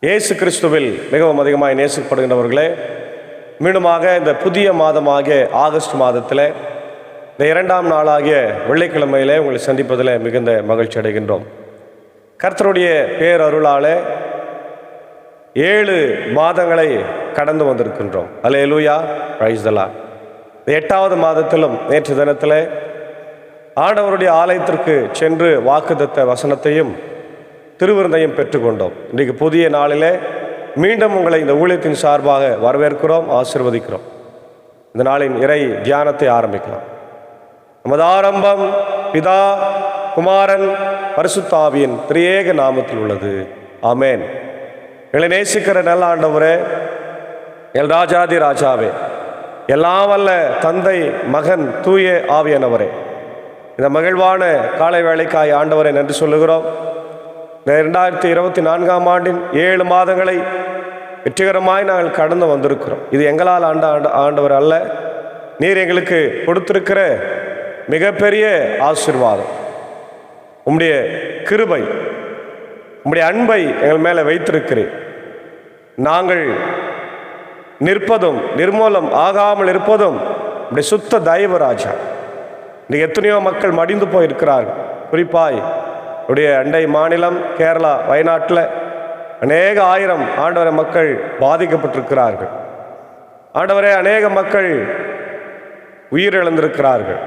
இயேசு கிறிஸ்துவில் மிகவும் அதிகமாக நேசிக்கப்படுகின்றவர்களே, மீண்டுமாக இந்த புதிய மாதமாகிய ஆகஸ்ட் மாதத்தில் இந்த 2ஆம் நாளாகிய வெள்ளிக்கிழமையிலே உங்களை சந்திப்பதில் மிகுந்த மகிழ்ச்சி அடைகின்றோம். கர்த்தருடைய பேரருளாலே 7 மாதங்களை கடந்து வந்திருக்கின்றோம். அல்லேலூயா, பிரைஸ் தி லார்ட். 8வது மாதத்திலும் நேற்று தினத்தில் ஆண்டவருடைய ஆலயத்திற்கு சென்று வாக்குத்தத்த வசனத்தையும் திருவிருந்தையும் பெற்றுக்கொண்டோம். இன்றைக்கு புதிய நாளிலே மீண்டும் உங்களை இந்த ஊழியத்தின் சார்பாக வரவேற்கிறோம், ஆசீர்வதிக்கிறோம். இந்த நாளின் இறை தியானத்தை ஆரம்பிக்கலாம். நமது ஆரம்பம் பிதா, குமாரன், பரிசுத்த ஆவியின் திரியேக நாமத்தில் உள்ளது. ஆமேன். எங்களை நேசிக்கிற நல்ல ஆண்டவரே, எல் ராஜாதி ராஜாவே, எல்லாம் வல்ல தந்தை, மகன், தூய ஆவியானவரே, இந்த மகிழ்வான காலை வேளைக்காய் ஆண்டவரை நன்றி சொல்லுகிறோம். இந்த 2024ஆம் ஆண்டின் 7 மாதங்களை வெற்றிகரமாய் நாங்கள் கடந்து வந்திருக்கிறோம். இது எங்களால் ஆண்டவர் அல்ல, நீர் எங்களுக்கு கொடுத்திருக்கிற மிகப்பெரிய ஆசீர்வாதம். உம்முடைய கிருபை, உம்முடைய அன்பை எங்கள் மேலே வைத்திருக்கிறேன். நாங்கள் நிற்பதும் நிர்மூலம் ஆகாமல் இருப்பதும் உம்முடைய சுத்த தயவுராஜா. இன்றைக்கு எத்தனையோ மக்கள் மடிந்து போயிருக்கிறார்கள். குறிப்பாய் உடைய அண்டை மாநிலம் கேரளா, வயநாட்டில் அநேக ஆயிரம் ஆண்டவரை மக்கள் பாதிக்கப்பட்டிருக்கிறார்கள். ஆண்டவரே, அநேக மக்கள் உயிரிழந்திருக்கிறார்கள்,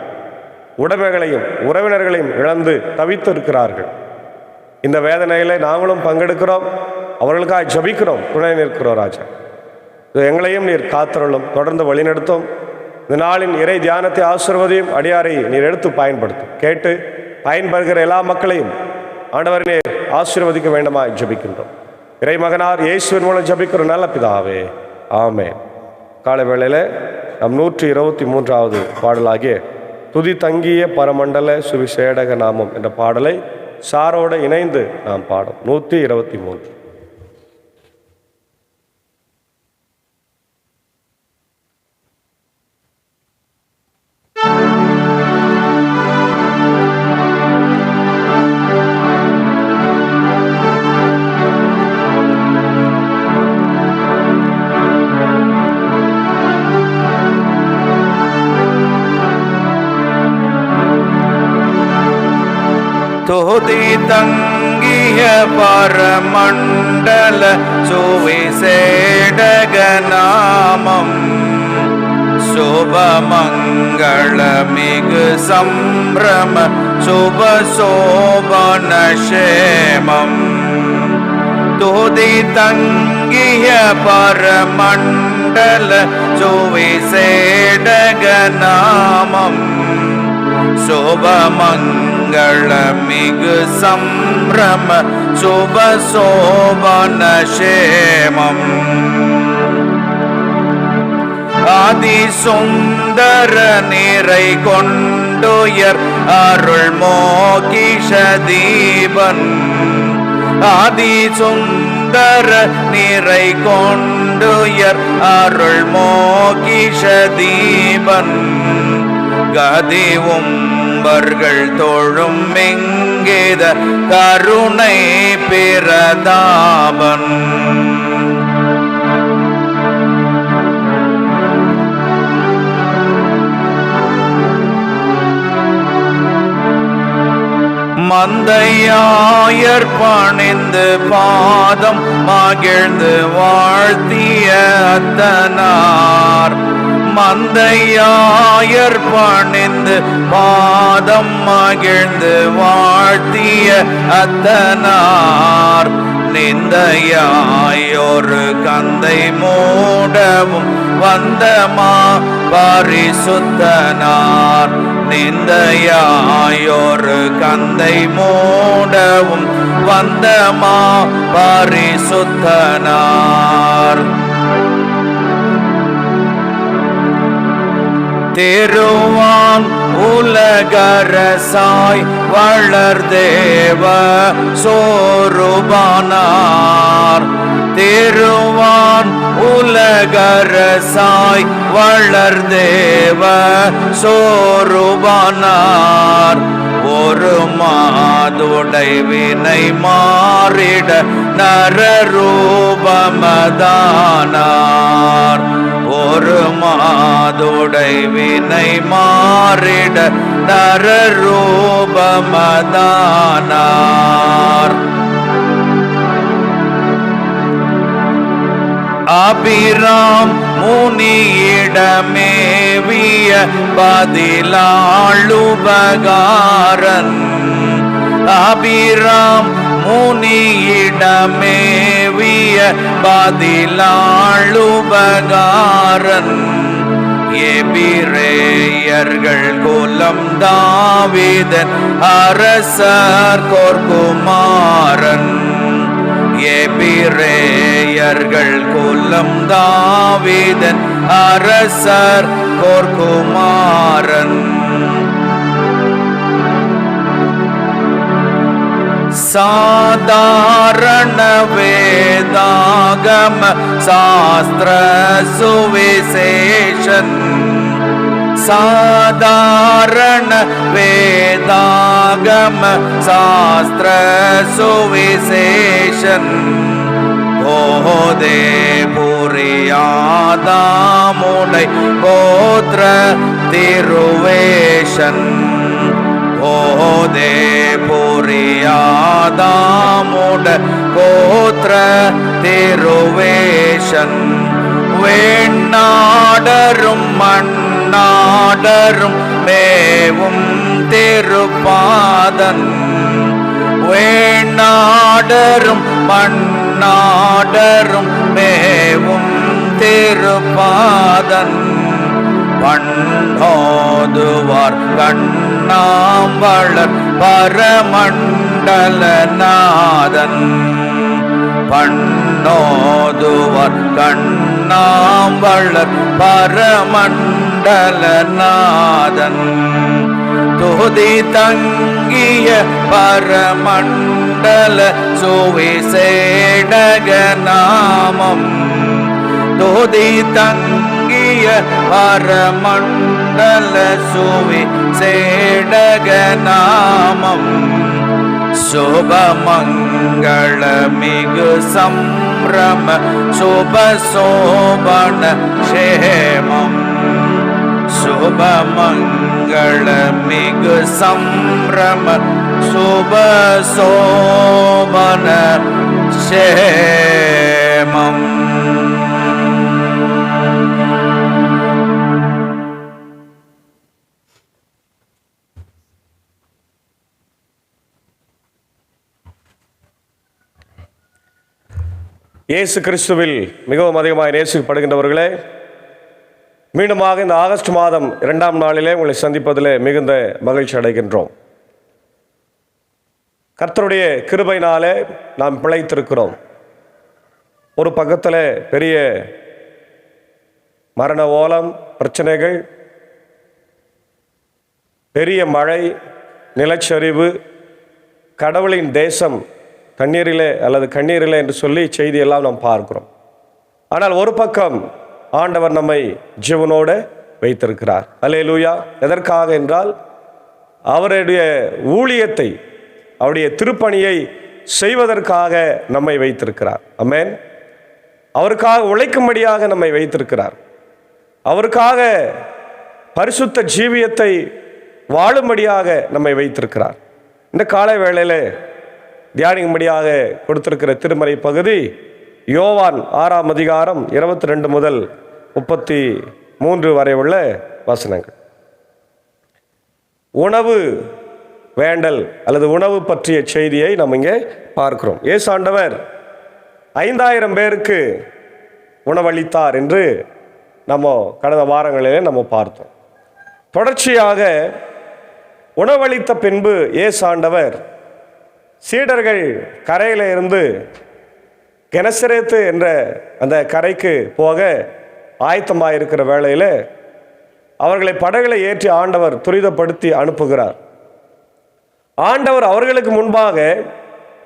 உடைமைகளையும் உறவினர்களையும் இழந்து தவித்து இருக்கிறார்கள். இந்த வேதனைகளை நாங்களும் பங்கெடுக்கிறோம், அவர்களுக்காக ஜபிக்கிறோம், துணை நிற்கிறோம். ராஜா, எங்களையும் நீர் காத்தருளும், தொடர்ந்து வழிநடத்தும். இந்த நாளின் இறை தியானத்தை ஆசீர்வதியும். அடியாரை நீர் எடுத்து பயன்படுத்தும். கேட்டு பயன்படுகிற எல்லா மக்களையும் ஆண்டவர் நீர் ஆசீர்வதிக்க வேண்டுமா ஜபிக்கின்றோம். இறை மகனார் இயேசுவின் மூலம் ஜபிக்கிற நல்ல பிதாவே, ஆமென். காலை வேளையில் நம் 123வது பாடலாகிய துதி தங்கிய பரமண்டல சுவிசேடக நாமம் என்ற பாடலை சாரோடு இணைந்து நாம் பாடும். 123. துதி தங்கிய பரமண்டல சுவிசேடக நாமம், சுபமங்கள மிகு சம்பிரம சுபசோபன சேமம். துதி தங்கிய பரமண்டல சுவிசேடக நாமம், சுபமங்கள மிகு சம்பிரம சுபசோபன சேமம். ஆதி சுந்தர நிறை கொண்டுயர் அருள் மோகிஷ தீபன், ஆதி சுந்தர நிறை கொண்டுயர் அருள் மோகிஷ தீபன், கதி உம்பர்கள் தொழும் எங்கேத கருணை பிரதாபன். மந்தையாயர் பணிந்து பாதம் மகிழ்ந்து வாழ்த்திய அத்தனார், மந்தையாயர் பணிந்து பாதம் மகிழ்ந்து வாழ்த்திய அத்தனார், நிந்தையாயொரு கந்தை மூடவும் வந்தமா பரிசுத்தனார், நிந்தையாயொரு கந்தை மூடவும் வந்தமா பரிசுத்தனார். திருவான் உலகரசாய் வளர்தேவ சோருபானார், திருவான் உலகரசாய் வளர்தேவ சோருபானார், ஒரு மாதுடை வினை மாறிட நரரூபமதானார். ஒரு மாதுடை வினை மாறிட நரரூபமதானார். அபிராம் முனியிடமேவிய பதிலாளுபகாரன். அபிராம் முனியிடமேவிய பதிலாளுபகாரன். எபிரேயர்கள் குலம் தாவீதன் அரசர் கோர்குமாரன். எபிரேயர்கள் குலம் தாவீதன் அரசர் கோர்குமாரன். சாதாரண வேதாகம சாஸ்திர சுவிசேஷன். சாதாரண வேதாகம சாஸ்திர சுவிசேஷன். கோதே புரியாதாமுடை கோத்ர திருவேஷன். கோதே புரியாதாமுட கோத்ர திருவேஷன். வேண்ணாடரும் மண்ணாடரும் மேவும் திருப்பாதன். வேண்ணாடரும் மண்ணாடரும் மேவும் திருப்பாதன். பண்டோதுவார் கண்ணாம்பளர் பரமண்டலநாதன். பண்டோதுவார் கண்ணாம்பளர் பரமண்டலநாதன். துதி தங்கிய பரமண்டல சுவிசேடக நாமம். துதி தங்கிய பரமண்டல சுவிசேடக நாமம். சுபமங்கள மிகு சம்ரம சுபசோபன க்ஷேமம். சுபமங்கள மிகு சம்ரம சுபசோபன க்ஷேமம். இயேசு கிறிஸ்துவில் மிகவும் அதிகமாக நேசிக்கப்படுகின்றவர்களே, மீண்டுமாக இந்த ஆகஸ்ட் மாதம் 2ஆம் நாளிலே உங்களை சந்திப்பதில் மிகுந்த மகிழ்ச்சி அடைகின்றோம். கர்த்தருடைய கிருபையினாலே நாம் பிழைத்திருக்கிறோம். ஒரு பக்கத்தில் பெரிய மரண ஓலம், பிரச்சனைகள், பெரிய மழை, நிலச்சரிவு, கடவுளின் தேசம் தண்ணீரிலே அல்லது கண்ணீரிலே என்று சொல்லி செய்தியெல்லாம் நாம் பார்க்கிறோம். ஆனால் ஒரு பக்கம் ஆண்டவர் நம்மை ஜீவனோடு வைத்திருக்கிறார். அல்லேலூயா. எதற்காக என்றால் அவருடைய ஊழியத்தை, அவருடைய திருப்பணியை செய்வதற்காக நம்மை வைத்திருக்கிறார். ஆமென். அவருக்காக உழைக்கும்படியாக நம்மை வைத்திருக்கிறார். அவருக்காக பரிசுத்த ஜீவியத்தை வாழும்படியாக நம்மை வைத்திருக்கிறார். இந்த காலை வேளையில் தியானிக்கும்படியாக கொடுத்திருக்கிற திருமறை பகுதி யோவான் 6ஆம் அதிகாரம் 22 முதல் 33 வரை உள்ள வசனங்கள். உணவு வேண்டல் அல்லது உணவு பற்றிய செய்தியை நம்ம இங்கே பார்க்கிறோம். இயேசு ஆண்டவர் 5000 பேருக்கு உணவளித்தார் என்று நம்ம கடந்த வாரங்களிலே நம்ம பார்த்தோம். தொடர்ச்சியாக உணவளித்த பின்பு இயேசு ஆண்டவர் சீடர்கள் கரையில் இருந்து கெனசரேத்து என்ற அந்த கரைக்கு போக ஆயத்தமாக இருக்கிற வேளையில் அவர்களை படகுகளை ஏற்றி ஆண்டவர் துரிதப்படுத்தி அனுப்புகிறார். ஆண்டவர் அவர்களுக்கு முன்பாக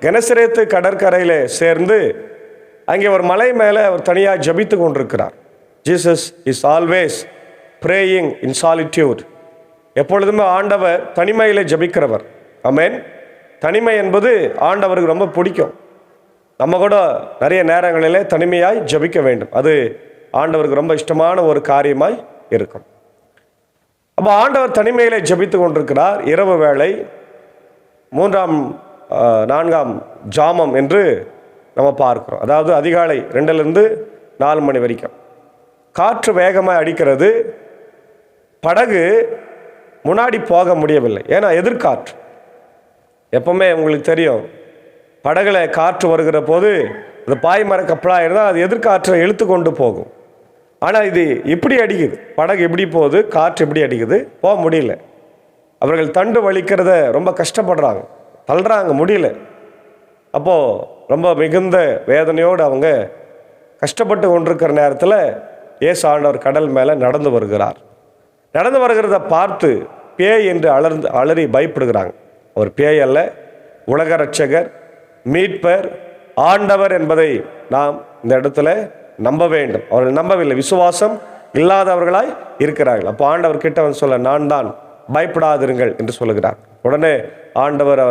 கெனசரேத்து கடற்கரையில் சேர்ந்து அங்கே ஒரு மலை மேலே அவர் தனியாக ஜபித்து கொண்டிருக்கிறார். Jesus is always praying in solitude. எப்பொழுதுமே ஆண்டவர் தனிமையில் ஜபிக்கிறவர். ஆமென். தனிமை என்பது ஆண்டவருக்கு ரொம்ப பிடிக்கும். நம்ம கூட நிறைய நேரங்களிலே தனிமையாய் ஜெபிக்க வேண்டும். அது ஆண்டவருக்கு ரொம்ப இஷ்டமான ஒரு காரியமாய் இருக்கும். அப்போ ஆண்டவர் தனிமையிலே ஜெபித்து கொண்டிருக்கிறார். இரவு வேளை 4ஆம் ஜாமம் என்று நம்ம பார்க்கிறோம். அதாவது அதிகாலை 2லிருந்து 4 மணி வரைக்கும் காற்று வேகமாக அடிக்கிறது. படகு முன்னாடி போக முடியவில்லை, ஏன்னா எதிர்காற்று. எப்பவுமே உங்களுக்கு தெரியும், படகுல காற்று வருகிற போது அது பாய்மர கப்பலாக இருந்தால் அது எதிர்காற்றை இழுத்து கொண்டு போகும். ஆனால் இது இப்படி அடிக்குது, படகு இப்படி போகுது, காற்று இப்படி அடிக்குது, போக முடியல. அவர்கள் தண்டு வலிக்கிறத ரொம்ப கஷ்டப்படுறாங்க, தள்ளுறாங்க, முடியல. அப்போது ரொம்ப மிகுந்த வேதனையோடு அவங்க கஷ்டப்பட்டு கொண்டிருக்கிற நேரத்தில் இயேசு ஆண்டவர் கடல் மேலே நடந்து வருகிறார். நடந்து வருகிறத பார்த்து பேய் என்று அலறி பயப்படுகிறாங்க. அவர் பேய் அல்ல, உலக இரட்சகர், மீட்பர், ஆண்டவர் என்பதை நாம் இந்த இடத்துல நம்ப வேண்டும். அவர்கள் நம்பவில்லை, விசுவாசம் இல்லாதவர்களாய் இருக்கிறார்கள். அப்போ ஆண்டவர் கிட்ட வந்து சொல்ல, நான் தான், பயப்படாதிருங்கள் என்று சொல்லுகிறார். உடனே ஆண்டவர்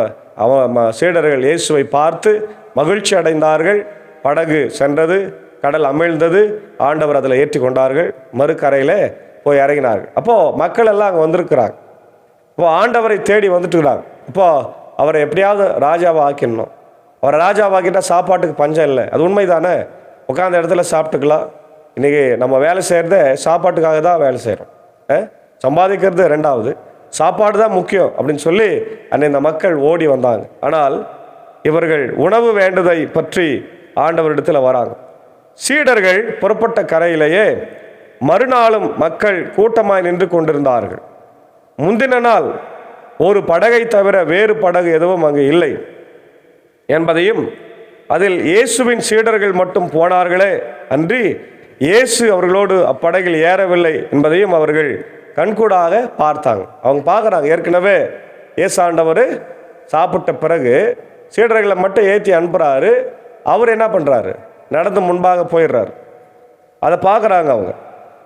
சீடர்கள் இயேசுவை பார்த்து மகிழ்ச்சி அடைந்தார்கள். படகு சென்றது, கடல் அமிழ்ந்தது, ஆண்டவர் அதில் ஏற்றி கொண்டார்கள், மறுக்கரையில் போய் இறங்கினார்கள். அப்போது மக்கள் எல்லாம் அங்கே வந்திருக்கிறாங்க. இப்போ ஆண்டவரை தேடி வந்துட்டுக்கிறாங்க. இப்போது அவரை எப்படியாவது ராஜாவை ஆக்கிடணும். அவரை ராஜாவாக்கிட்டால் சாப்பாட்டுக்கு பஞ்சம் இல்லை. அது உண்மைதானே? உட்காந்த இடத்துல சாப்பிட்டுக்கலாம். இன்றைக்கி நம்ம வேலை செய்கிறத சாப்பாட்டுக்காக தான் வேலை செய்கிறோம். சம்பாதிக்கிறது ரெண்டாவது, சாப்பாடு தான் முக்கியம் அப்படின்னு சொல்லி இந்த மக்கள் ஓடி வந்தாங்க. ஆனால் இவர்கள் உணவு வேண்டதை பற்றி ஆண்டவரிடத்தில் வராங்க. சீடர்கள் புறப்பட்ட கரையிலேயே மறுநாளும் மக்கள் கூட்டமாய் நின்று கொண்டிருந்தார்கள். முந்தின நாள் ஒரு படகை தவிர வேறு படகு எதுவும் அங்கு இல்லை என்பதையும், அதில் இயேசுவின் சீடர்கள் மட்டும் போனார்களே அன்றி இயேசு அவர்களோடு அப்படகில் ஏறவில்லை என்பதையும் அவர்கள் கண்கூடாக பார்த்தாங்க. அவங்க பார்க்குறாங்க, ஏற்கனவே இயேசு ஆண்டவர் சாப்பிட்ட பிறகு சீடர்களை மட்டும் ஏற்றி அனுப்புகிறாரு. அவர் என்ன பண்ணுறாரு? நடந்து முன்பாக போயிடுறாரு. அதை பார்க்குறாங்க அவங்க.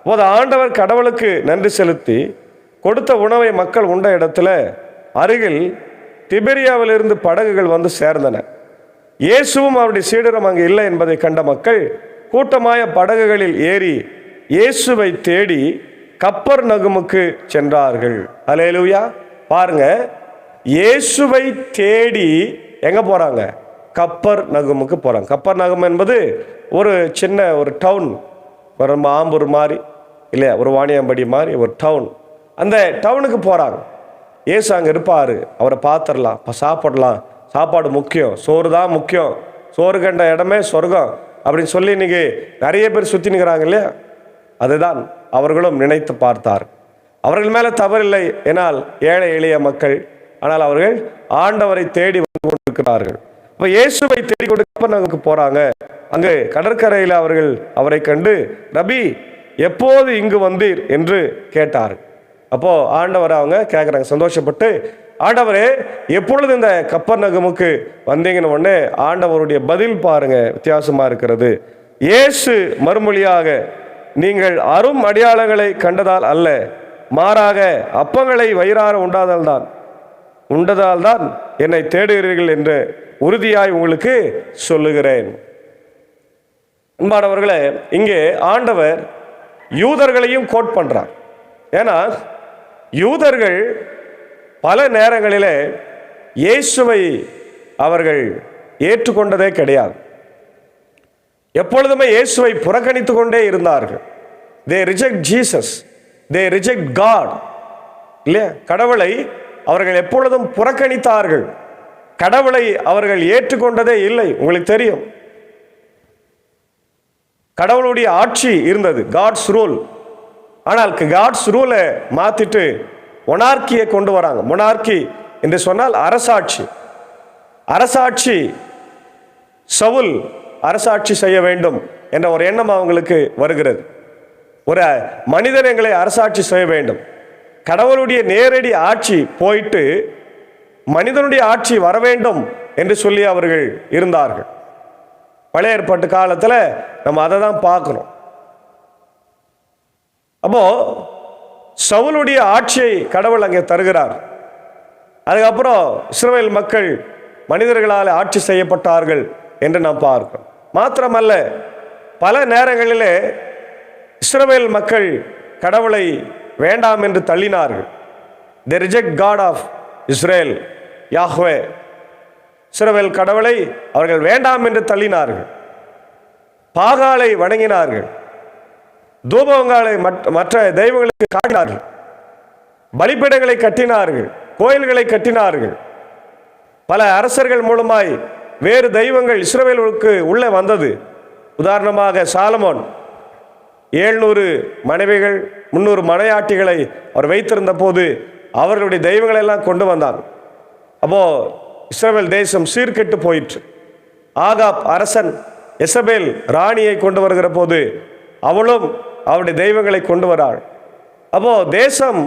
போது ஆண்டவர் கடவுளுக்கு நன்றி செலுத்தி கொடுத்த உணவை மக்கள் உண்ட இடத்துல அருகில் திபெரியாவிலிருந்து படகுகள் வந்து சேர்ந்தன. இயேசுவும் அவருடைய சீடரும் அங்கு இல்லை என்பதை கண்ட மக்கள் கூட்டமாய படகுகளில் ஏறி இயேசுவை தேடி கப்பர்நகுமுக்கு சென்றார்கள். அல்லேலூயா! பாருங்க, இயேசுவை தேடி எங்க போறாங்க? கப்பர்நகுமுக்கு போறாங்க. கப்பர்நகும் என்பது ஒரு சின்ன ஒரு டவுன், ஒரு ஆம்பூர் மாதிரி இல்லையா, ஒரு வாணியம்படி மாதிரி ஒரு டவுன். அந்த டவுனுக்கு போகிறாங்க. இயேசு அங்கே இருப்பார், அவரை பார்த்துடலாம், சாப்பிடலாம், சாப்பாடு முக்கியம், சோறு தான் முக்கியம், சோறு கண்ட இடமே சொர்க்கம் அப்படின்னு சொல்லி இன்றைக்கி நிறைய பேர் சுற்றி நிற்கிறாங்க இல்லையா. அதுதான் அவர்களும் நினைத்து பார்த்தார். அவர்கள் மேலே தவறில்லை, ஏனால் ஏழை எளிய மக்கள். ஆனால் அவர்கள் ஆண்டவரை தேடி வந்து கொண்டிருக்கிறார்கள். இப்போ இயேசுவை தேடி கொண்டு நமக்கு போகிறாங்க. அங்கு கடற்கரையில் அவர்கள் அவரை கண்டு, ரபி, எப்போது இங்கு வந்தீர் என்று கேட்டார். அப்போது ஆண்டவரை அவங்க கேட்குறாங்க சந்தோஷப்பட்டு, ஆண்டவரே எப்பொழுது இந்த கப்பர்நகுமுக்கு வந்தீங்கன்னு உடனே ஆண்டவருடைய பதில் பாருங்க, வித்தியாசமாக இருக்கிறது. இயேசு மறுமொழியாக, நீங்கள் அரும் அடையாளங்களை கண்டதால் அல்ல, மாறாக அப்பங்களை வயிறார உண்டதால் தான் என்னை தேடுகிறீர்கள் என்று உறுதியாய் உங்களுக்கு சொல்லுகிறேன். அன்பானவர்களே, இங்கே ஆண்டவர் யூதர்களையும் கோட் பண்றார். ஏன்னா யூதர்கள் பல நேரங்களிலே இயேசுவை அவர்கள் ஏற்றுக்கொண்டதே கிடையாது. எப்பொழுதுமே இயேசுவை புறக்கணித்து கொண்டே இருந்தார்கள். தே ரிஜெக்ட் ஜீசஸ், தே ரிஜெக்ட் காட் இல்லையா. கடவுளை அவர்கள் எப்பொழுதும் புறக்கணித்தார்கள். கடவுளை அவர்கள் ஏற்றுக்கொண்டதே இல்லை. உங்களுக்கு தெரியும், கடவுளுடைய ஆட்சி இருந்தது, காட்ஸ் ரூல். ஆனால் காட்ஸ் ரூலை மாத்திட்டு மொனார்க்கியை கொண்டு வராங்க. மொனார்க்கி என்று சொன்னால் அரசாட்சி. அரசாட்சி, சவுல் அரசாட்சி செய்ய வேண்டும் என்ற ஒரு எண்ணம் அவங்களுக்கு வருகிறது. ஒரு மனிதன் எங்களை அரசாட்சி செய்ய வேண்டும். கடவுளுடைய நேரடி ஆட்சி போயிட்டு மனிதனுடைய ஆட்சி வர வேண்டும் என்று சொல்லி அவர்கள் இருந்தார்கள். பழைய ஏற்பாட்டு காலத்தில் நம்ம அதை தான் பார்க்கணும். அப்போ சவுலுடைய ஆட்சியை கடவுள் அங்கே தருகிறார். அதுக்கப்புறம் இஸ்ரவேல் மக்கள் மனிதர்களால் ஆட்சி செய்யப்பட்டார்கள் என்று நாம் பார்க்கிறோம். மாத்திரமல்ல, பல நேரங்களிலே இஸ்ரவேல் மக்கள் கடவுளை வேண்டாம் என்று தள்ளினார்கள். They reject God of Israel, Yahweh. இஸ்ரவேல் கடவுளை அவர்கள் வேண்டாம் என்று தள்ளினார்கள். பாகாலை வணங்கினார்கள். தூபங்களை மற்ற தெய்வங்களுக்கு காட்டினார்கள். பலிபீடங்களை கட்டினார்கள். கோயில்களை கட்டினார்கள். பல அரசர்கள் மூலமாய் வேறு தெய்வங்கள் இஸ்ரவேலுக்கு உள்ளே வந்தது. உதாரணமாக சாலமோன் 700 மனைவிகள் 300 மனையாட்டிகளை அவர் வைத்திருந்த போது அவர்களுடைய தெய்வங்களை எல்லாம் கொண்டு வந்தார். அப்போ இஸ்ரவேல் தேசம் சீர்கெட்டு போயிற்று. ஆகாப் அரசன் எசபேல் ராணியை கொண்டு வருகிற போது அவளும் அவருடைய தெய்வங்களை கொண்டு வராள். அப்போ தேசம்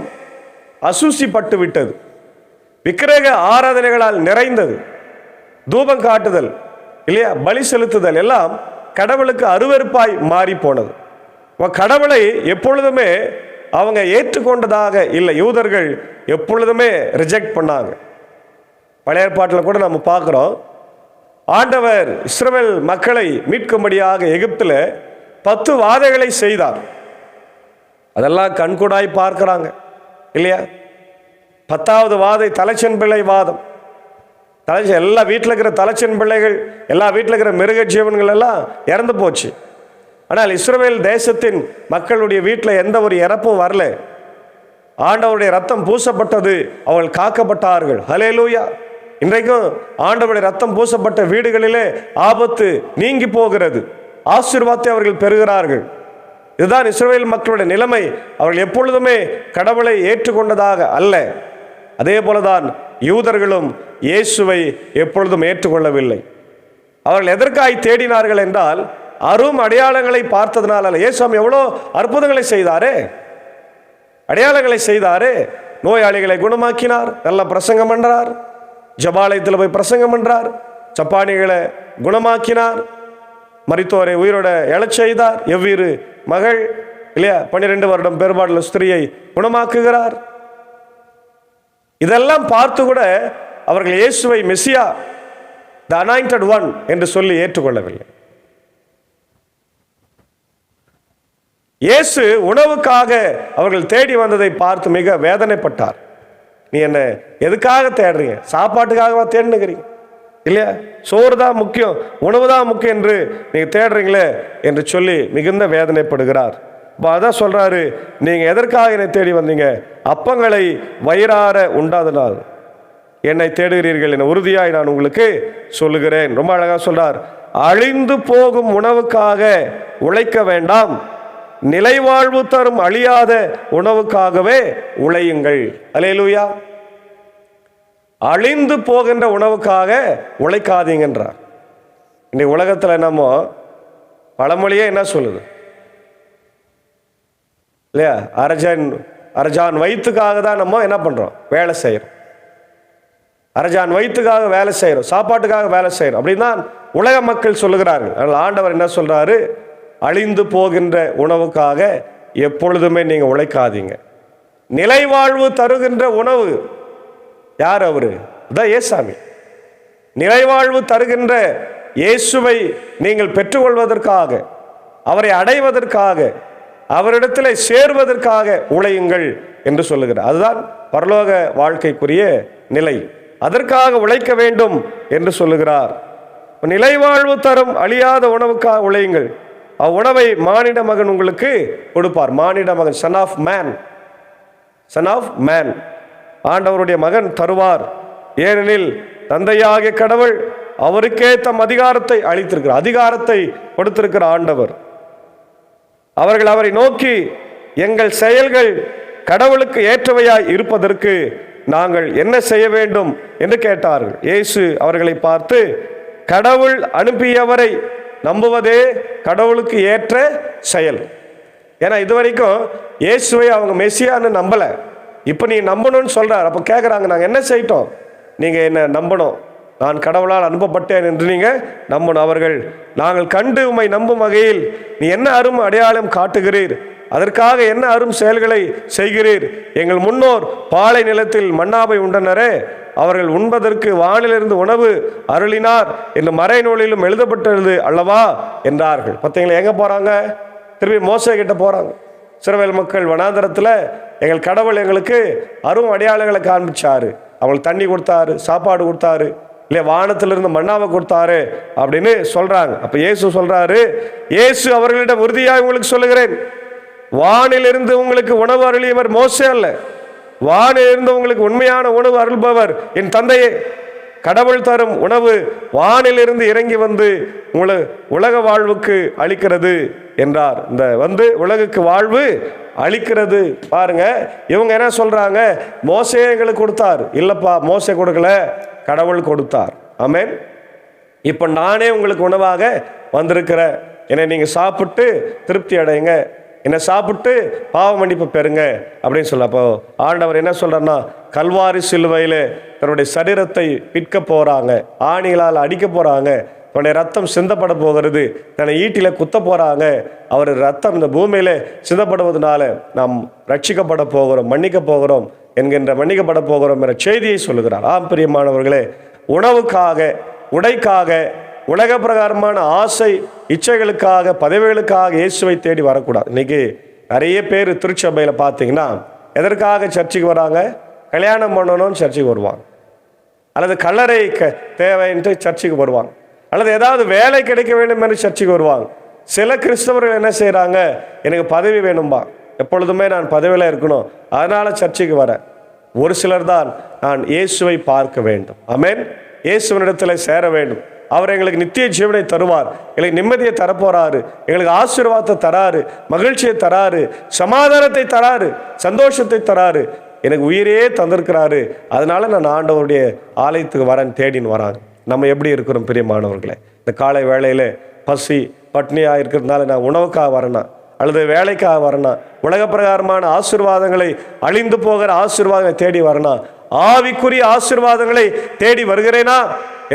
அசூசிப்பட்டு விட்டது. விக்கிரக ஆராதனைகளால் நிறைந்தது. தூபம் காட்டுதல் இல்லையா, பலி செலுத்துதல் எல்லாம் கடவுளுக்கு அருவருப்பாய் மாறி போனது. கடவுளை எப்பொழுதுமே அவங்க ஏற்றுக்கொண்டதாக இல்லை. யூதர்கள் எப்பொழுதுமே ரிஜெக்ட் பண்ணாங்க. பழைய ஏற்பாட்டில் கூட நம்ம பார்க்குறோம், ஆண்டவர் இஸ்ரவேல் மக்களை மீட்கும்படியாக எகிப்தில் 10 வாதைகளை செய்தார். அதெல்லாம் கண்கூடாய் பார்க்கிறாங்க இல்லையா. 10வது வாதை தலைச்சன் பிள்ளை வாதம். எல்லா வீட்டில் இருக்கிற தலைச்சன் பிள்ளைகள், எல்லா வீட்டில் இருக்கிற மிருக ஜீவன்கள் எல்லாம் இறந்து போச்சு. ஆனால் இஸ்ரவேல் தேசத்தின் மக்களுடைய வீட்டில் எந்த ஒரு இறப்பும் வரல. ஆண்டவருடைய ரத்தம் பூசப்பட்டது, அவர்கள் காக்கப்பட்டார்கள். ஹல்லேலூயா. இன்றைக்கும் ஆண்டவருடைய ரத்தம் பூசப்பட்ட வீடுகளிலே ஆபத்து நீங்கி போகிறது. ஆசீர்வாதத்தை அவர்கள் பெறுகிறார்கள். இதுதான் இஸ்ரவேல் மக்களுடைய நிலைமை. அவர்கள் எப்பொழுதுமே கடவுளை ஏற்றுக்கொண்டதாக அல்ல. அதே போலதான் யூதர்களும் இயேசுவை எப்பொழுதும் ஏற்றுக்கொள்ளவில்லை. அவர்கள் எதற்காய் தேடினார்கள் என்றால், அரும் அடையாளங்களை பார்த்ததுனால அல்ல. இயேசு எவ்வளோ அற்புதங்களை செய்தாரே, அடையாளங்களை செய்தாரே. நோயாளிகளை குணமாக்கினார், நல்ல பிரசங்கம் பண்றார், ஜபாலயத்தில் போய் பிரசங்கம் பண்றார், சப்பானிகளை குணமாக்கினார், மரித்தோரை உயிரோட எழச் செய்தார். எவ்வீறு மகள் இல்லையா 12 வருடம் பெரும்பாடுள்ள ஸ்திரியை குணமாக்குகிறார். இதெல்லாம் பார்த்து கூட அவர்கள் இயேசுவை மெசியா, த அனாயிண்டட் ஒன் என்று சொல்லி ஏற்றுக்கொள்ளவில்லை. இயேசு உணவுக்காக அவர்கள் தேடி வந்ததை பார்த்து மிக வேதனைப்பட்டார். நீ என்ன எதுக்காக தேடுறீங்க? சாப்பாட்டுக்காகவா தேடுனுக்கிறீங்க இல்லையா? சோறு தான் முக்கியம், உணவு தான் முக்கியம் என்று நீங்க தேடுறீங்களே என்று சொல்லி மிகுந்த வேதனைப்படுகிறார். அதான் சொல்றாரு, நீங்க எதற்காக என்னை தேடி வந்தீங்க? அப்பங்களை வயிறார உண்டாதனால் என்னை தேடுகிறீர்கள் என உறுதியாய் நான் உங்களுக்கு சொல்லுகிறேன். ரொம்ப அழகா சொல்றார், அழிந்து போகும் உணவுக்காக உழைக்க வேண்டாம், நிலைவாழ்வு தரும் அழியாத உணவுக்காகவே உழையுங்கள். அல்லேலூயா. அழிந்து போகின்ற உணவுக்காக உழைக்காதீங்கன்றார். இன்னைக்கு உலகத்தில் நம்ம பழமொழியே என்ன சொல்லுது இல்லையா? அரஜான் வயிற்றுக்காக தான் நம்ம என்ன பண்றோம்? வேலை செய்யறோம். அரஜான் வயிற்றுக்காக வேலை செய்யறோம், சாப்பாட்டுக்காக வேலை செய்யறோம் அப்படின்னு தான் உலக மக்கள் சொல்லுகிறார்கள். அதனால் ஆண்டவர் என்ன சொல்றாரு? அழிந்து போகின்ற உணவுக்காக எப்பொழுதுமே நீங்க உழைக்காதீங்க. நிலைவாழ்வு தருகின்ற உணவு யார்? அவரு தான் ஏசாமி. நிலைவாழ்வு தருகின்ற இயேசுவை நீங்கள் பெற்றுக்கொள்வதற்காக, அவரை அடைவதற்காக, அவரிடத்தில் சேர்வதற்காக உழையுங்கள் என்று சொல்லுகிறார். அதுதான் பரலோக வாழ்க்கைக்குரிய நிலை. அதற்காக உழைக்க வேண்டும் என்று சொல்லுகிறார். நிலைவாழ்வு தரும் அழியாத உணவுக்காக உழையுங்கள். அவ்வுணவை மானிட மகன் உங்களுக்கு கொடுப்பார். மானிட மகன், son of man, son of man, ஆண்டவருடைய மகன் தருவார். ஏனெனில் தந்தையாகிய கடவுள் அவருக்கே தம் அதிகாரத்தை அளித்திருக்கிறார். அதிகாரத்தை கொடுத்திருக்கிற ஆண்டவர். அவர்கள் அவரை நோக்கி, எங்கள் செயல்கள் கடவுளுக்கு ஏற்றவையாய் இருப்பதற்கு நாங்கள் என்ன செய்ய வேண்டும் என்று கேட்டார்கள். இயேசு அவர்களை பார்த்து, கடவுள் அனுப்பியவரை நம்புவதே கடவுளுக்கு ஏற்ற செயல். ஏன்னா இதுவரைக்கும் இயேசுவை அவங்க மெசியான்னு நம்பல. இப்போ நீ நம்பணும்னு சொல்றார். அப்போ கேட்குறாங்க, நாங்கள் என்ன செய்யட்டோம்? நீங்கள் என்ன நம்பணும், நான் கடவுளால் அனுப்பப்பட்டேன் என்று நீங்கள் நம்பணும். அவர்கள், நாங்கள் கண்டு உம்மை நம்பும் வகையில் நீ என்ன அரும் அடையாளம் காட்டுகிறீர், அதற்காக என்ன அரும் செயல்களை செய்கிறீர்? எங்கள் முன்னோர் பாலை நிலத்தில் மன்னாவை உண்டனரே, அவர்கள் உண்பதற்கு வானிலிருந்து உணவு அருளினார் என்று மறைநூலிலும் எழுதப்பட்டது அல்லவா என்றார்கள். பார்த்தீங்களா, எங்கே போகிறாங்க? திரும்பி மோசே கிட்ட போகிறாங்க. இஸ்ரவேல் மக்கள் வனாந்தரத்தில் எங்கள் கடவுள் எங்களுக்கு அரும் அடையாளங்களை காண்பிச்சாரு, அவங்களுக்கு தண்ணி கொடுத்தாரு, சாப்பாடு கொடுத்தாரு, இல்லை வானத்திலிருந்து மன்னாவை கொடுத்தாரு அப்படின்னு சொல்றாங்க. அப்ப இயேசு சொல்றாரு, இயேசு அவர்களிடம் உறுதியாக உங்களுக்கு சொல்லுகிறேன், வானிலிருந்து உங்களுக்கு உணவு அருளியவர் மோசே அல்ல, வானிலிருந்து உங்களுக்கு உண்மையான உணவு அருள்பவர் என் தந்தையே. கடவுள் தரும் உணவு வானிலிருந்து இறங்கி வந்து உங்களை உலக வாழ்வுக்கு அளிக்கிறது என்றார். இந்த உலகுக்கு வாழ்வு அளிக்கிறது. பாருங்க, இவங்க என்ன சொல்றாங்க? மோசே எங்களுக்கு கொடுத்தார். இல்லப்பா, மோசே கொடுக்கல, கடவுள் கொடுத்தார். ஆமென். இப்ப நானே உங்களுக்கு உணவாக வந்திருக்கிறேன், என்னை நீங்க சாப்பிட்டு திருப்தி அடையுங்க, என்னை சாப்பிட்டு பாவ மன்னிப்பு பெறுங்க அப்படின்னு சொல்ல. அப்போ ஆண்டவர் என்ன சொல்றாருன்னா, கல்வாரி சிலுவையில் தன்னுடைய சரீரத்தை பிற்க போறாங்க, ஆணிகளால் அடிக்க போறாங்க, தன்னுடைய ரத்தம் சிந்தப்பட போகிறது, தன்னை ஈட்டில குத்த போறாங்க, அவர் ரத்தம் இந்த பூமியில சிந்தப்படுவதனால நாம் ரட்சிக்கப்பட போகிறோம், மன்னிக்க போகிறோம் என்கின்ற மன்னிக்கப்பட போகிறோம் என்ற செய்தியை சொல்லுகிறார். ஆம் பிரியமானவர்களே, உணவுக்காக, உடைக்காக, உலக பிரகாரமான ஆசை இச்சைகளுக்காக, பதவிகளுக்காக இயேசுவை தேடி வரக்கூடாது. இன்னைக்கு நிறைய பேர் திருச்சபையில் பார்த்தீங்கன்னா எதற்காக சர்ச்சுக்கு வராங்க? கல்யாணம் பண்ணணும்னு சர்ச்சுக்கு வருவாங்க, அல்லது கல்லறை தேவைன்ட்டு சர்ச்சுக்கு வருவாங்க, அல்லது ஏதாவது வேலை கிடைக்க வேண்டும் என்று சர்ச்சுக்கு வருவாங்க. சில கிறிஸ்தவர்கள் என்ன செய்கிறாங்க? எனக்கு பதவி வேணும்பா, எப்பொழுதுமே நான் பதவியில் இருக்கணும், அதனால சர்ச்சுக்கு வரேன். ஒரு சிலர் தான் நான் இயேசுவை பார்க்க வேண்டும், ஆமென், இயேசுவனிடத்தில் சேர வேண்டும், அவர் எங்களுக்கு நித்திய ஜீவனை தருவார், எங்களுக்கு நிம்மதியை தரப்போறாரு, எங்களுக்கு ஆசீர்வாதத்தை தராரு, மகிழ்ச்சியை தராரு, சமாதானத்தை தராரு, சந்தோஷத்தை தராரு, எனக்கு உயிரே தந்திருக்கிறாரு, அதனால நான் ஆண்டவருடைய ஆலயத்துக்கு வரேன் தேடின்னு வராங்க. நம்ம எப்படி இருக்கிறோம் பிரியமானவர்களே? இந்த காலை வேளையில் பசி பட்னியாக இருக்கிறதுனால நான் உணவுக்காக வரேனா, அல்லது வேலைக்காக வரேனா, உலக பிரகாரமான ஆசீர்வாதங்களை, அழிந்து போகிற ஆசீர்வாதங்களை தேடி வரேனா, ஆவிக்குரிய ஆசீர்வாதங்களை தேடி வருகிறேனா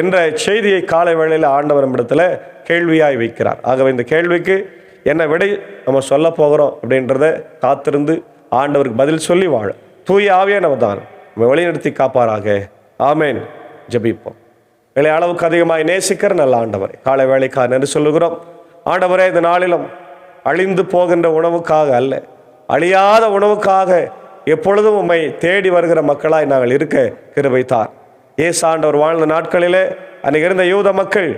என்ற செய்தியை காலை வேளையில் ஆண்டவர் நம்மிடத்தில் கேள்வியாய் வைக்கிறார். ஆகவே இந்த கேள்விக்கு என்ன விடை நம்ம சொல்ல போகிறோம் அப்படின்றத காத்திருந்து ஆண்டவருக்கு பதில் சொல்லி வாழ தூய ஆவியானவர் தான் நம்ம வழிநடத்தி காப்பாராக. ஆமேன். ஜெபிப்போம். வேலை அளவுக்கு அதிகமாக நேசிக்கிற நல்ல ஆண்டவரை காலை வேலைக்காக நன்றி சொல்லுகிறோம். ஆண்டவரே, இந்த நாளிலும் அழிந்து போகின்ற உணவுக்காக அல்ல, அழியாத உணவுக்காக எப்பொழுதும் உம்மை தேடி வருகிற மக்களாய் நாங்கள் இருக்க கிருபை தார். இயேசு ஆண்டவர் வாழ்ந்த நாட்களிலே அன்றைக்கு இருந்த யூத மக்கள்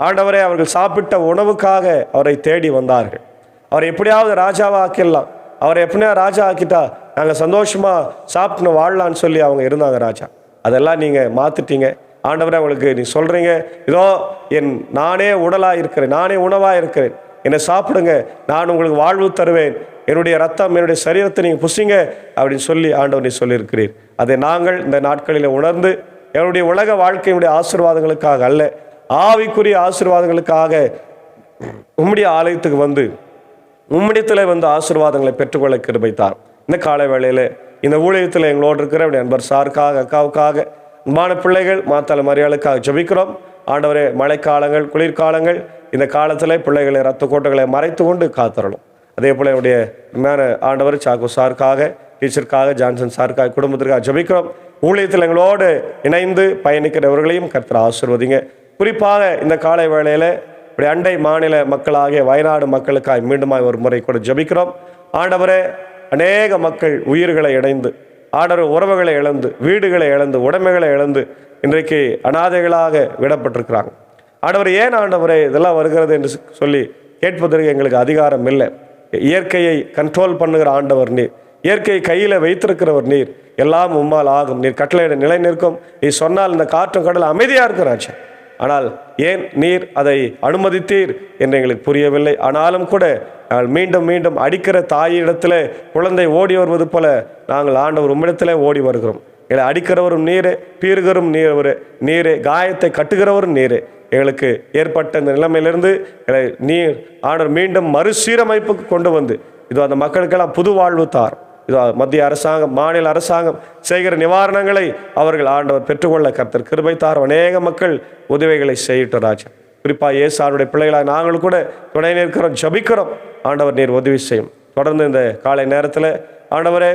ஆண்டவரே அவர்கள் சாப்பிட்ட உணவுக்காக அவரை தேடி வந்தார்கள். அவரை எப்படியாவது ராஜாவை ஆக்கிடலாம், அவரை எப்படியா ராஜா ஆக்கிட்டா நாங்கள் சந்தோஷமாக சாப்பிட்டு வாழலான்னு சொல்லி அவங்க இருந்தாங்க ராஜா. அதெல்லாம் நீங்கள் மாற்றிட்டீங்க ஆண்டவரே. அவங்களுக்கு நீ சொல்கிறீங்க, இதோ நானே உடலாக இருக்கிறேன், நானே உணவாக இருக்கிறேன், என்னை சாப்பிடுங்க, நான் உங்களுக்கு வாழ்வு தருவேன், என்னுடைய ரத்தம் என்னுடைய சரீரத்தை நீங்கள் புசிங்க அப்படின்னு சொல்லி ஆண்டவர் நீ சொல்லியிருக்கிறீர். அதை நாங்கள் இந்த நாட்களில் உணர்ந்து என்னுடைய உலக வாழ்க்கையினுடைய ஆசீர்வாதங்களுக்காக அல்ல, ஆவிக்குரிய ஆசீர்வாதங்களுக்காக உம்முடைய ஆலயத்துக்கு வந்து உம்முடையத்தில் வந்து ஆசீர்வாதங்களை பெற்றுக்கொள்ள கிருபைத்தார். இந்த காலை வேளையில் இந்த ஊழியத்தில் எங்களோடு இருக்கிற அப்படி அன்பர் சாருக்காக, அக்காவுக்காக, அன்பான பிள்ளைகள், மாத்தாள மரியாளுக்காக ஜெபிக்கிறோம். ஆண்டவரே, மழைக்காலங்கள், குளிர்காலங்கள், இந்த காலத்தில் பிள்ளைகளை ரத்த கோட்டைகளை மறைத்து கொண்டு காத்தரணும். அதே போல் என்னுடைய ஆண்டவர் சாக்கு சாருக்காக, டீச்சருக்காக, ஜான்சன் சாருக்காக, குடும்பத்திற்காக ஜெபிக்கிறோம். ஊழியத்தில் எங்களோடு இணைந்து பயணிக்கிறவர்களையும் கர்த்தர் ஆசீர்வதிங்க. குறிப்பாக இந்த காலை வேளையில் இப்படி அண்டை மாநில மக்களாகிய வயநாடு மக்களுக்காக மீண்டுமாய் ஒரு முறை கூட ஜெபிக்கிறோம். ஆண்டவரே, அநேக மக்கள் உயிர்களை இணைந்து, ஆண்டவர் உறவுகளை இழந்து, வீடுகளை இழந்து, உடைமைகளை இழந்து இன்றைக்கு அனாதைகளாக விடப்பட்டிருக்கிறாங்க. ஆண்டவர், ஏன் ஆண்டவரே இதெல்லாம் வருகிறது என்று சொல்லி கேட்பதற்கு எங்களுக்கு அதிகாரம் இல்லை. இயற்கையை கண்ட்ரோல் பண்ணுகிற ஆண்டவர் நீர், இயற்கையை கையில் வைத்திருக்கிறவர் நீர், எல்லாம் உம்மால் ஆகும், நீர் கட்டளையிட நிலை நிற்கும், நீ சொன்னால் இந்த காற்றும் கடல் அமைதியாக இருக்கிறாச்சு. ஆனால் ஏன் நீர் அதை அனுமதித்தீர் என்று எங்களுக்கு புரியவில்லை. ஆனாலும் கூட நாங்கள் மீண்டும் மீண்டும் அடிக்கிற தாயிடத்தில் குழந்தை ஓடி வருவது போல நாங்கள் ஆண்டவர் உம்மிடத்தில் ஓடி வருகிறோம். எங்களை அடிக்கிறவரும் நீரே, பீறுகிறவரும் நீரே, காயத்தை கட்டுகிறவரும் நீரே. எங்களுக்கு ஏற்பட்ட இந்த நிலைமையிலிருந்து நீர் ஆண்டவர் மீண்டும் மறுசீரமைப்புக்கு கொண்டு வந்து இதோ அந்த மக்களுக்கெல்லாம் புது வாழ்வு தார். இதோ மத்திய அரசாங்கம், மாநில அரசாங்கம் செய்கிற நிவாரணங்களை அவர்கள் ஆண்டவர் பெற்றுக்கொள்ள கர்த்தர் கிருபை தார். அநேக மக்கள் உதவிகளை செய்யிட்டு ராஜா. குறிப்பாக இயேசுடைய பிள்ளைகளாக நாங்கள் கூட துணை நிற்கிறோம், ஜபிக்கிறோம். ஆண்டவர் நீர் உதவி செய்யும். தொடர்ந்து இந்த காலை நேரத்தில் ஆண்டவரே,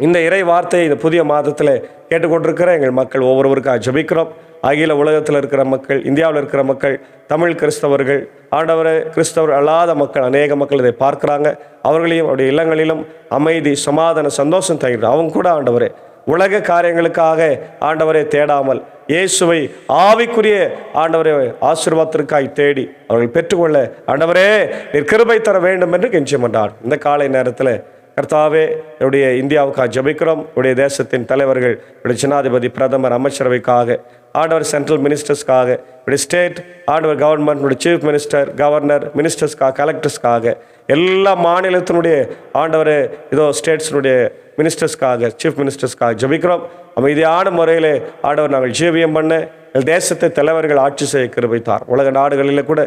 இந்த இறை வார்த்தையை இந்த புதிய மாதத்தில் கேட்டுக்கொண்டிருக்கிற எங்கள் மக்கள் ஒவ்வொருவருக்காக ஜெபிக்கிறோம். அகில உலகத்தில் இருக்கிற மக்கள், இந்தியாவில் இருக்கிற மக்கள், தமிழ் கிறிஸ்தவர்கள், ஆண்டவரே கிறிஸ்தவர் அல்லாத மக்கள், அநேக மக்கள் இதை பார்க்குறாங்க. அவர்களையும் அவருடைய இல்லங்களிலும் அமைதி, சமாதான, சந்தோஷம் தருகிறார். அவங்க கூட ஆண்டவரே உலக காரியங்களுக்காக ஆண்டவரை தேடாமல் இயேசுவை ஆவிக்குரிய ஆண்டவரை ஆசீர்வாதத்திற்காய் தேடி அவர்கள் பெற்றுக்கொள்ள ஆண்டவரே நீர் கிருபை தர வேண்டும் என்று கெஞ்சி மன்றார். இந்த காலை நேரத்தில் கர்த்தாவே என்னுடைய இந்தியாவுக்காக ஜெபிக்கிறோம். என்னுடைய தேசத்தின் தலைவர்கள், என்னுடைய ஜனாதிபதி, பிரதமர், அமைச்சரவைக்காக, ஆண்டவர் சென்ட்ரல் மினிஸ்டர்ஸ்க்காக, என்னுடைய ஸ்டேட் ஆண்டவர் கவர்மெண்ட், என்னுடைய சீஃப் மினிஸ்டர், கவர்னர், மினிஸ்டர்ஸ்க்காக, கலெக்டர்ஸ்க்காக, எல்லா மாநிலத்தினுடைய ஆண்டவர் இதோ ஸ்டேட்ஸினுடைய மினிஸ்டர்ஸ்க்காக, சீஃப் மினிஸ்டர்ஸ்க்காக ஜெபிக்கிறோம். அமைதியான முறையில் ஆண்டவர் நாங்கள் ஜீவியம் பண்ண எங்கள் தேசத்தை தலைவர்கள் ஆட்சி செய்ய கிருபைத்தார். உலக நாடுகளில் கூட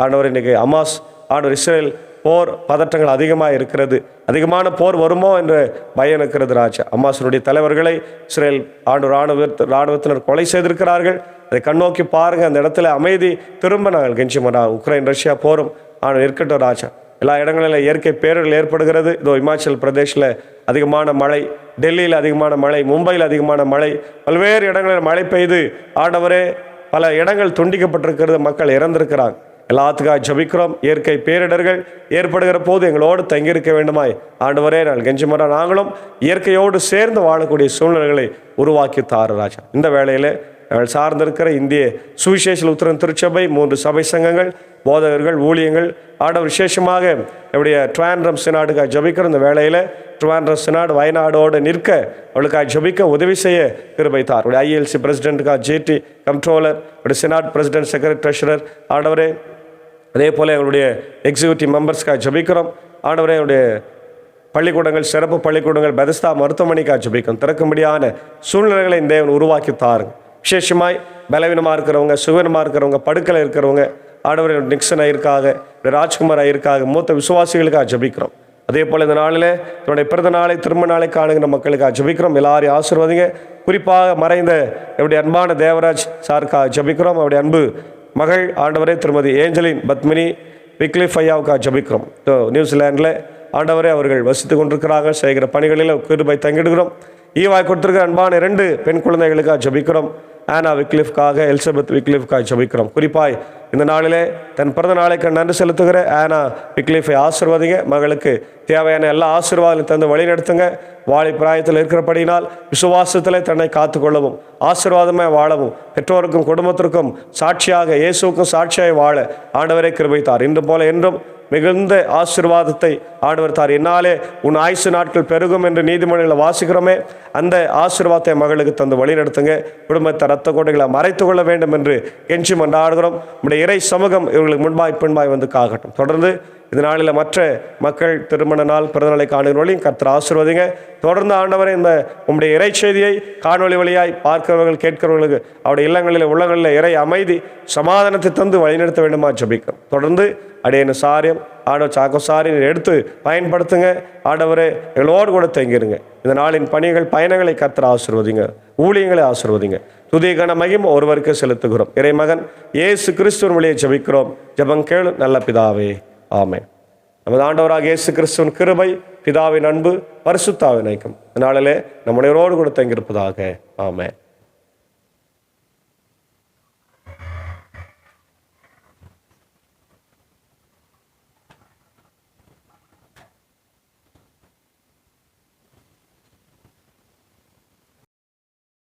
ஆண்டவர் இன்றைக்கி ஹமாஸ், ஆண்டவர் இஸ்ரேல் போர் பதற்றங்கள் அதிகமாக இருக்கிறது. அதிகமான போர் வருமோ என்ற பயம் இருக்கிறது ராஜா. ஹமாஸினுடைய தலைவர்களை இஸ்ரேல் இராணுவத்தினர் கொலை செய்திருக்கிறார்கள். அதை கண்ணோக்கி பாருங்கள். அந்த இடத்துல அமைதி திரும்ப நாங்கள் கெஞ்சி மன்றாடுகிறோம். உக்ரைன் ரஷ்யா போரும் ஆனால் இருக்கட்டும் ராஜா. எல்லா இடங்களிலும் இயற்கை பேரிடர்கள் ஏற்படுகிறது. இதோ இமாச்சல் பிரதேஷில் அதிகமான மழை, டெல்லியில் அதிகமான மழை, மும்பையில் அதிகமான மழை, பல்வேறு இடங்களில் மழை பெய்து ஆண்டவரே பல இடங்கள் துண்டிக்கப்பட்டிருக்கிறது. மக்கள் இறந்திருக்கிறாங்க. எல்லாத்துக்காக ஜபிக்கிறோம். இயற்கை பேரிடர்கள் ஏற்படுகிற போது எங்களோடு தங்கியிருக்க வேண்டுமாய் ஆண்டவரே நாங்கள் கெஞ்சி மன்றாடுகிறோம். நாங்களும் இயற்கையோடு சேர்ந்து வாழக்கூடிய சூழ்நிலைகளை உருவாக்கி தாரு ராஜா. இந்த வேளையில் நாங்கள் சார்ந்திருக்கிற இந்திய சுவிசேஷ உத்தரன் திருச்சபை, 3 சபை சங்கங்கள், போதகர்கள், ஊழியங்கள், ஆண்டவர் விசேஷமாக என்னுடைய ட்ராண்ட்ரம் சினாடுக்காக ஜபிக்கிற இந்த வேளையில் ட்ராண்ட்ரம் சினாடு வயநாடோடு நிற்க அவளுக்காக ஜபிக்க உதவி செய்ய கிருபை தார். ILC பிரசிடென்ட்டுக்காக, GT controller, Senate president, secretary, treasurer ஆண்டவரே, அதே போல் எங்களுடைய எக்ஸிக்யூட்டிவ் மெம்பர்ஸ்க்காக ஜபிக்கிறோம். ஆண்டவரே என்னுடைய பள்ளிக்கூடங்கள், சிறப்பு பள்ளிக்கூடங்கள், பெதஸ்தா மருத்துவமனைக்காக ஜபிக்கிறோம். திறக்கும்படியான சூழ்நிலைகளை இந்த தேவன் உருவாக்கி தாருங்க. விசேஷமாய் பலவீனமாக இருக்கிறவங்க, சுகவீனமாக இருக்கிறவங்க, படுக்கையில் இருக்கிறவங்க, ஆண்டவர் நிக்சன் ஐயருக்காக, ராஜ்குமார் ஐயருக்காக, மூத்த விசுவாசிகளுக்காக ஜபிக்கிறோம். அதே போல் இந்த நாளில் என்னுடைய பிறந்த நாளை, திரும்ப நாளை காணுகிற மக்களுக்காக ஜபிக்கிறோம். எல்லாரையும் ஆசீர்வதிங்க. குறிப்பாக மறைந்த என்னுடைய அன்பான தேவராஜ் சாருக்காக ஜபிக்கிறோம். அவருடைய அன்பு மகள் ஆண்டவரே திருமதி ஏஞ்சலின் பத்மினி விக்லிஃப் ஐயாவுக்காக ஜபிக்கிறோம். நியூசிலாண்டில் ஆண்டவரே அவர்கள் வசித்து கொண்டிருக்கிறாங்க. செய்கிற பணிகளில் கிருபை தங்கிடுகிறோம். ஈவாய் கொடுத்திருக்கிற அன்பான 2 பெண் குழந்தைகளுக்காக ஜபிக்கிறோம். ஆனா விக்லிஃப்காக, எலிசபெத் விக்லிஃப்காக ஜபிக்கிறோம். குறிப்பாய் இந்த நாளிலே தன் பிறந்த நாளைக்கு நன்றி செலுத்துகிற ஆனா விக்லிஃபை ஆசீர்வதிங்க. மகளுக்கு தேவையான எல்லா ஆசீர்வாதங்களையும் தந்து வழி நடத்துங்க. வாழை பிராயத்தில் இருக்கிறபடியினால் விசுவாசத்தில் தன்னை காத்துக்கொள்ளவும், ஆசீர்வாதமாக வாழவும், பெற்றோருக்கும் குடும்பத்திற்கும் சாட்சியாக, இயேசுக்கும் சாட்சியாக வாழ ஆண்டவரே கிருபை தார். இன்று போல என்றும் மிகுந்த ஆசீர்வாதத்தை ஆண்டவர் தார். என்னாலே உன் ஆயுசு நாட்கள் பெருகும் என்று நீதிமொழியில் வாசிக்கிறோமே, அந்த ஆசீர்வாதத்தை மகளுக்கு தந்து வழி நடத்துங்க. குடும்பத்தை இரத்த கோட்டைகளை மறைத்து கொள்ள வேண்டும் என்று கெஞ்சி மன்றாடுகிறோம். நம்முடைய இறை சமூகம் இவர்களுக்கு முன்பாய் பின்பாய் வந்து காக்கட்டும். தொடர்ந்து இந்த நாளில் மற்ற மக்கள் திருமண நாள், பிறந்தநாளை காணுகிறவர்களையும் கர்த்தர் ஆசீர்வதிங்க. தொடர்ந்து ஆண்டவரை இந்த உங்களுடைய இறை செய்தியை காணொலி வழியாய் பார்க்கிறவர்கள், கேட்கிறவர்களுக்கு அவருடைய இல்லங்களில், உள்ளங்களில் இறை அமைதி, சமாதானத்தை தந்து வழிநடத்த வேண்டுமா ஜபிக்கிறோம். தொடர்ந்து அடையன சாரியம் ஆண்டவர் சாக்கோ சாரியை எடுத்து பயன்படுத்துங்க. ஆண்டவரே எங்களோடு கூட தங்கிருங்க. இந்த நாளின் பணிகள், பயணங்களை கர்த்தர் ஆசீர்வதிங்க. ஊழியங்களை ஆசீர்வதிங்க. துதி கன மகிமை ஒருவருக்கு செலுத்துகிறோம். இறைமகன் இயேசு கிறிஸ்துவின் வழியை ஜபிக்கிறோம். ஜெபம் கேளு நல்ல பிதாவே, ஆமென். நமது ஆண்டவராக இயேசு கிறிஸ்துவின் கிருபை, பிதாவின் அன்பு, பரிசுத்த ஆவியின் ஐக்கியம் இந்த நாளிலே நம்முடையவரோடு கூட தங்கியிருப்பதாக. ஆமென்.